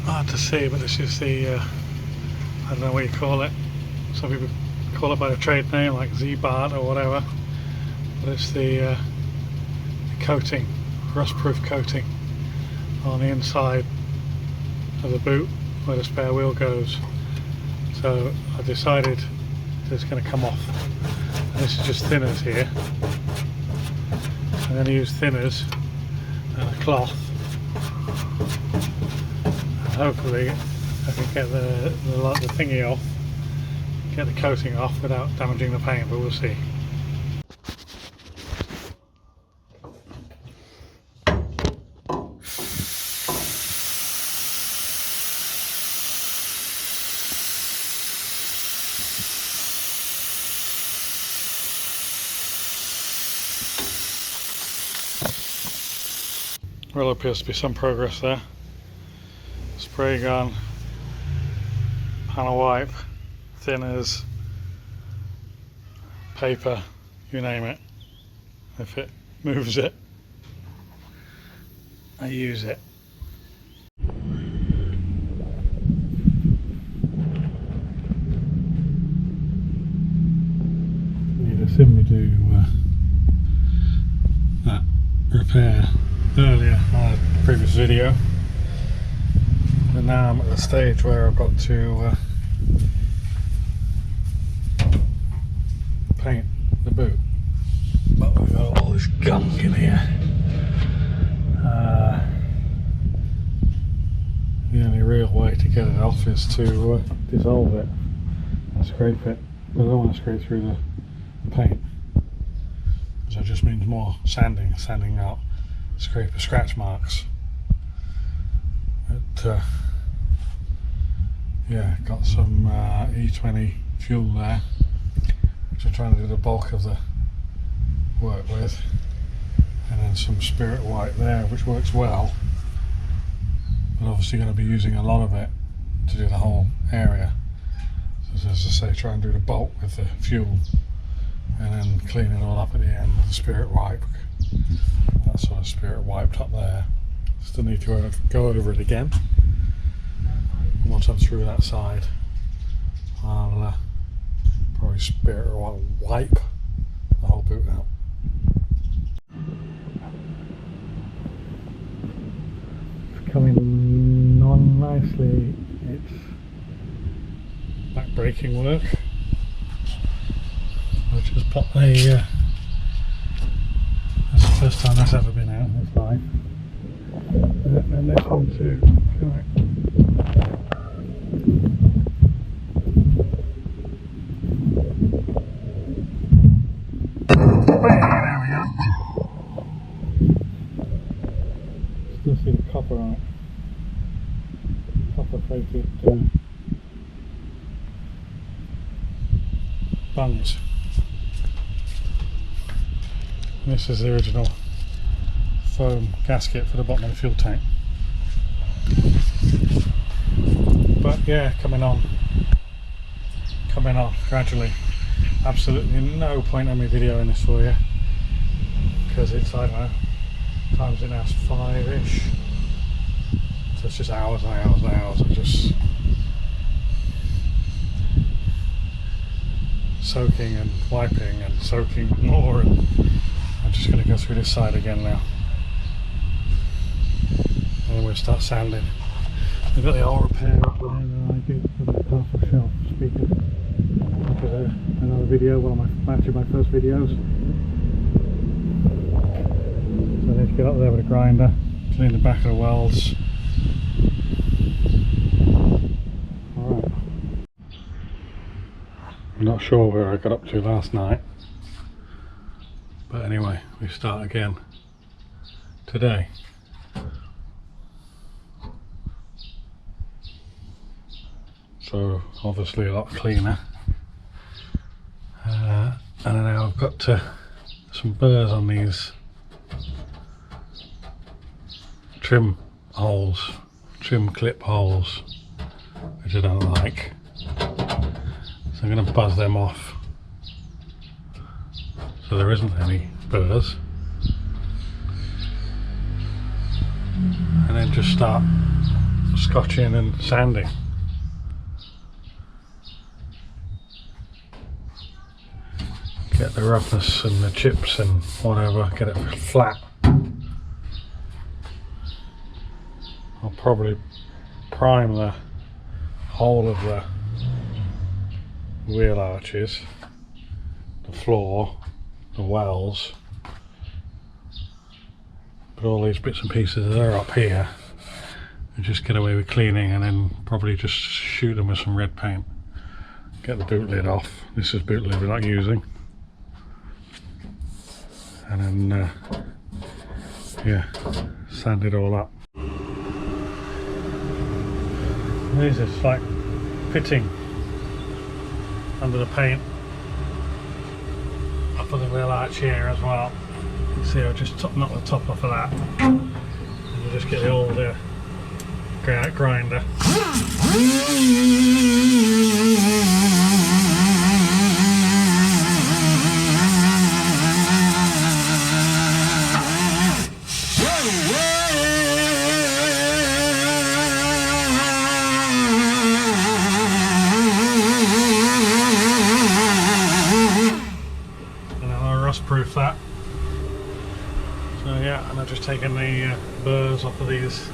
hard to see, but this is the I don't know what you call it. Some people call it by a trade name like Z-Bart or whatever, but it's the coating, rust-proof coating on the inside of the boot where the spare wheel goes. So I decided that it's going to come off, and this is just thinners here. I'm going to use thinners and a cloth, and hopefully I can get the thingy off, get the coating off without damaging the paint, but we'll see. Well, there appears to be some progress there. Spray gun, panel wipe, thinners, paper, you name it. If it moves it, I use it. Need to simply do that repair earlier on a previous video, and now I'm at the stage where I've got to paint the boot, but we've got all this gunk in here. The only real way to get it off is to dissolve it and scrape it, but I don't want to scrape through the paint, so it just means more sanding out, scrape the scratch marks. But yeah, got some E20 fuel there, which I'm trying to do the bulk of the work with, and then some spirit white there, which works well, but obviously going to be using a lot of it to do the whole area. So as I say, try and do the bulk with the fuel, and then clean it all up at the end with the spirit wipe. That sort of spirit wiped up there. Still need to go over it again. Once I'm through that side, I'll probably spirit wipe the whole boot out. It's coming on nicely. It's back braking work. I'll just pop the that's the first time that's ever been out in its life. And this one too. There we go. Still see the copper on it. Copper plated bungs. This is the original foam gasket for the bottom of the fuel tank. But yeah, coming on gradually. Absolutely no point on me videoing this for you, because it's, I don't know, times it now 5-ish, so it's just hours and hours and hours of just soaking and wiping and soaking more, and I'm just going to go through this side again now, and then we'll start sanding. We've got the old repair up there that I did for the powerful shelf speaker, which is another video, actually my first videos. So I need to get up there with a grinder, clean the back of the welds. Alright. I'm not sure where I got up to last night, but anyway, we start again today. So obviously a lot cleaner, and now I've got some burrs on these trim holes, trim clip holes, which I don't like, so I'm going to buzz them off so there isn't any burrs, and then just start scotching and sanding. Get the roughness and the chips and whatever, get it flat. I'll probably prime the whole of the wheel arches, the floor, the wells, but all these bits and pieces that are up here, and just get away with cleaning, and then probably just shoot them with some red paint. Get the boot lid off. This is boot lid we're not using. And then yeah, sand it all up. This is like fitting under the paint up on the wheel arch here as well. You can see I'll just knock the top off of that, and you just get the old grinder. Proof that. So yeah, and I've just taken the burrs off of these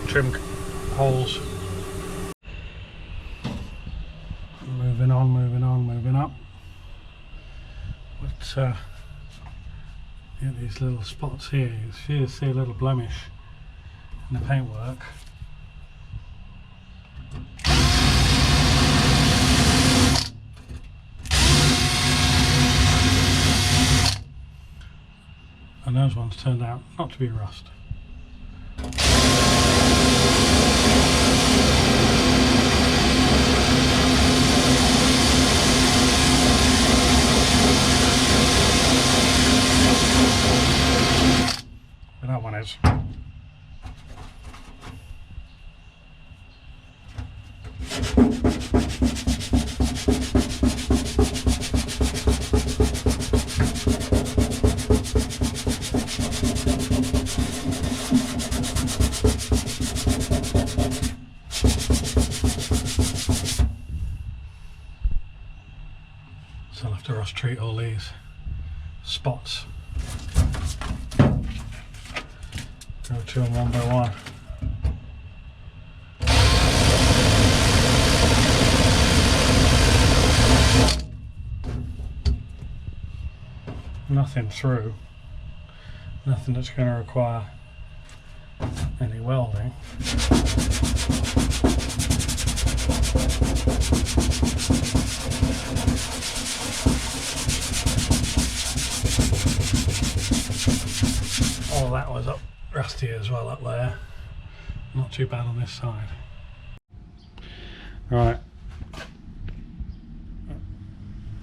trim holes. Moving up. But yeah, these little spots here, you see a little blemish in the paintwork. And those ones turned out not to be rust. But that one is. So I'll have to rust treat all these spots. Go to them one by one. Nothing through. Nothing that's going to require any welding. All that was up rusty as well up there. Not too bad on this side. Right.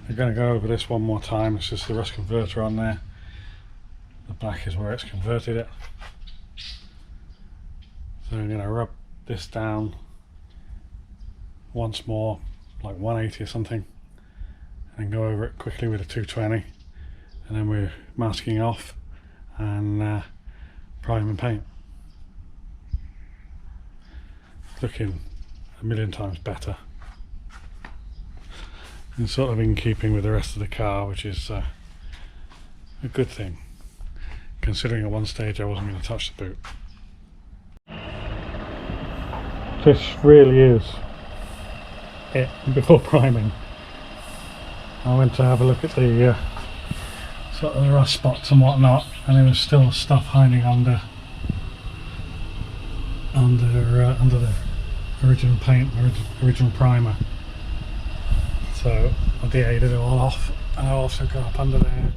We're going to go over this one more time. It's just the rust converter on there. The black is where it's converted it. So I'm going to rub this down once more, like 180 or something, and then go over it quickly with a 220, and then we're masking off and prime and paint. It's looking a million times better. And sort of in keeping with the rest of the car, which is a good thing, considering at one stage I wasn't going to touch the boot. This really is it before priming. I went to have a look at the sort of the rust spots and whatnot, and there was still stuff hiding under the original paint, original primer. So I de-aided it all off, and I also got up under there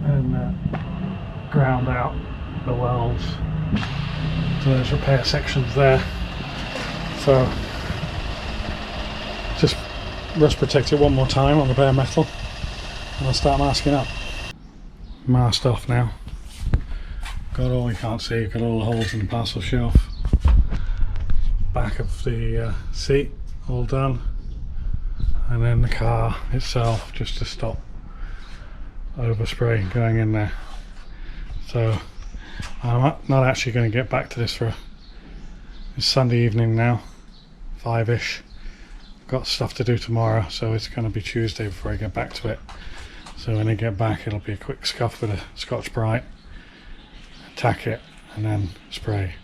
and ground out the welds to those repair sections there. So just rust protect it one more time on the bare metal, and I'll start masking up. Masked off now. Got all, you can't see, got all the holes in the parcel shelf. Back of the seat all done. And then the car itself, just to stop overspray going in there. So I'm not actually going to get back to this for it's Sunday evening now, 5ish. Got stuff to do tomorrow, so it's going to be Tuesday before I get back to it. So when I get back, it'll be a quick scuff with a Scotch-Brite, tack it, and then spray.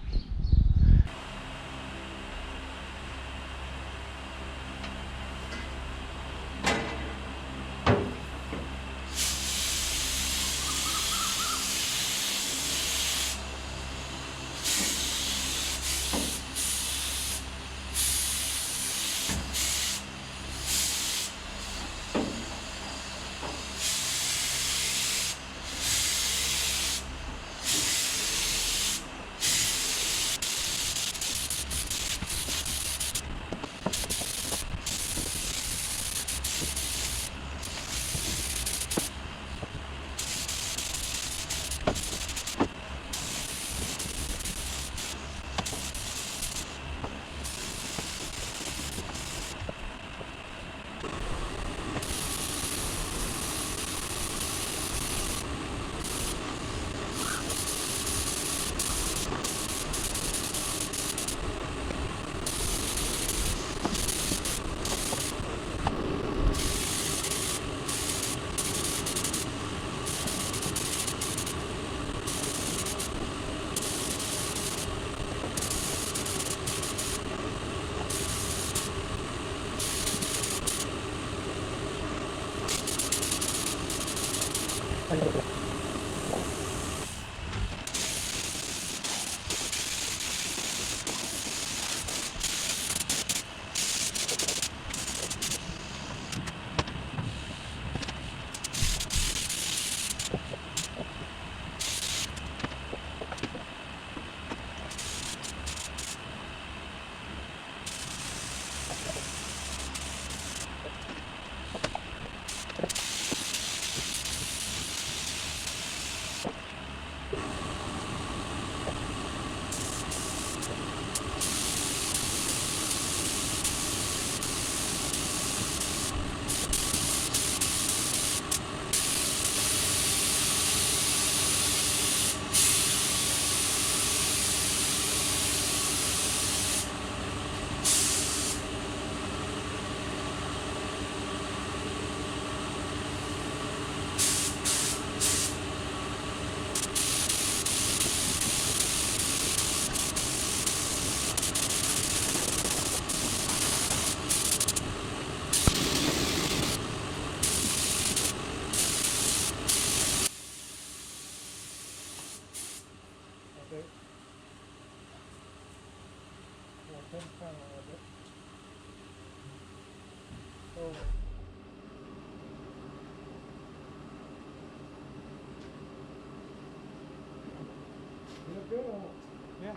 Yeah.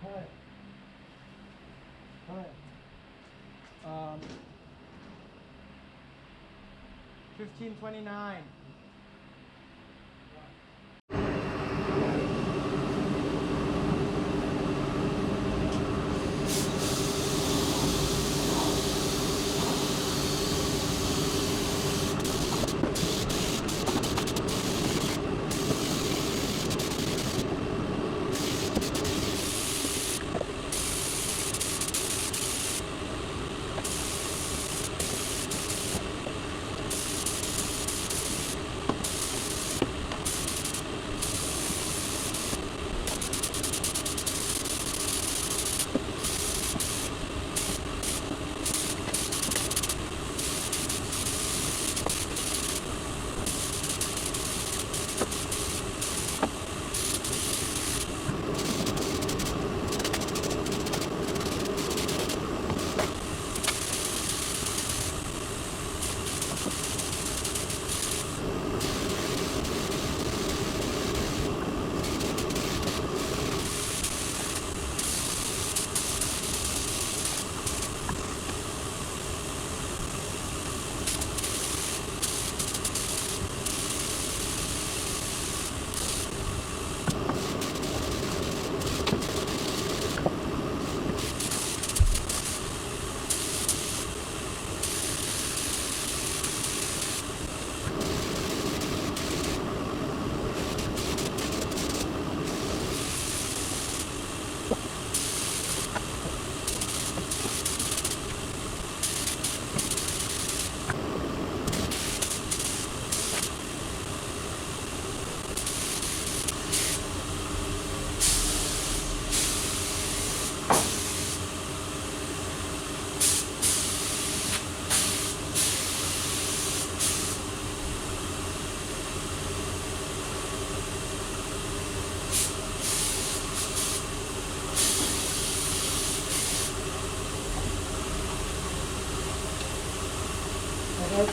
Hi. Hi. 1529.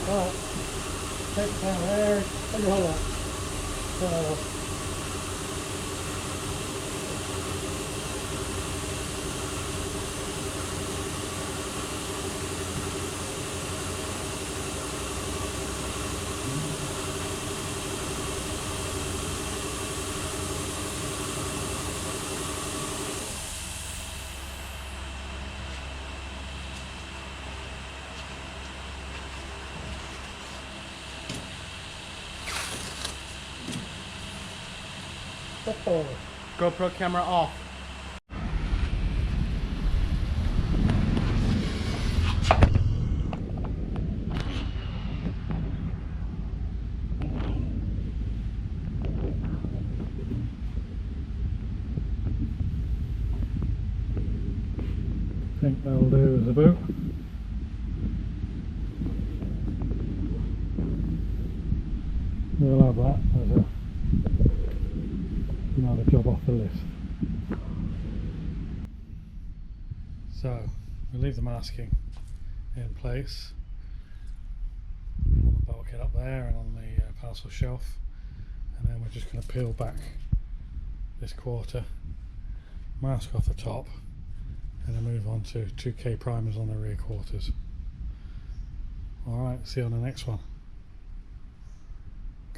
Alright, take the camera there, let me hold that. So, GoPro camera off. I think that'll do as a boot. We'll have that as another job off the list. So we'll leave the masking in place on the bulkhead up there and on the parcel shelf, and then we're just going to peel back this quarter, mask off the top, and then move on to 2K primers on the rear quarters. Alright, see you on the next one.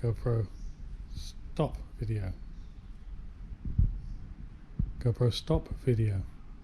GoPro stop video. GoPro stop video.